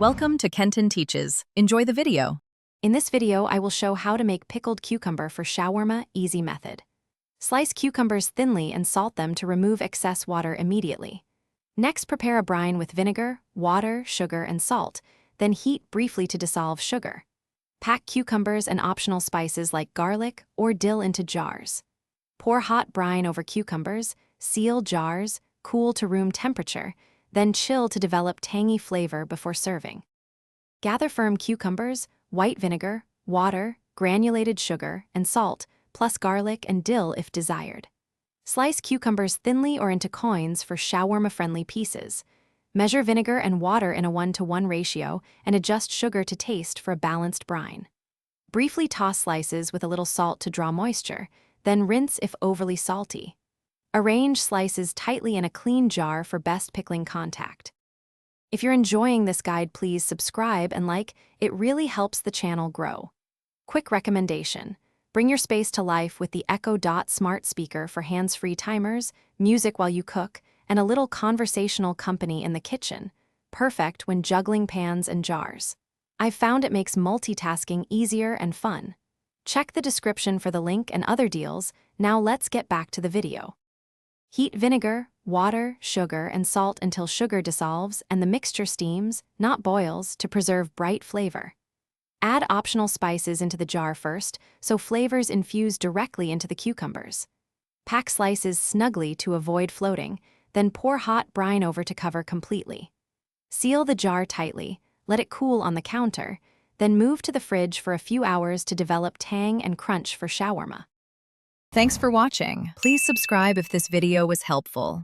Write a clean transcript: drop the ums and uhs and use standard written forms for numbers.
Welcome to Kenton Teaches. Enjoy the video. In this video, I will show how to make pickled cucumber for shawarma easy method. Slice cucumbers thinly and salt them to remove excess water immediately. Next, prepare a brine with vinegar, water, sugar, and salt, then heat briefly to dissolve sugar. Pack cucumbers and optional spices like garlic or dill into jars. Pour hot brine over cucumbers, seal jars, cool to room temperature, then chill to develop tangy flavor before serving. Gather firm cucumbers, white vinegar, water, granulated sugar, and salt, plus garlic and dill if desired. Slice cucumbers thinly or into coins for shawarma-friendly pieces. Measure vinegar and water in a 1-to-1 ratio and adjust sugar to taste for a balanced brine. Briefly toss slices with a little salt to draw moisture, then rinse if overly salty. Arrange slices tightly in a clean jar for best pickling contact. If you're enjoying this guide, please subscribe and like. It really helps the channel grow. Quick recommendation: bring your space to life with the Echo Dot smart speaker for hands-free timers, music while you cook, and a little conversational company in the kitchen. Perfect when juggling pans and jars. I've found it makes multitasking easier and fun. Check the description for the link and other deals. Now let's get back to the video. Heat vinegar, water, sugar, and salt until sugar dissolves and the mixture steams, not boils, to preserve bright flavor. Add optional spices into the jar first, so flavors infuse directly into the cucumbers. Pack slices snugly to avoid floating, then pour hot brine over to cover completely. Seal the jar tightly, let it cool on the counter, then move to the fridge for a few hours to develop tang and crunch for shawarma. Thanks for watching. Please subscribe if this video was helpful.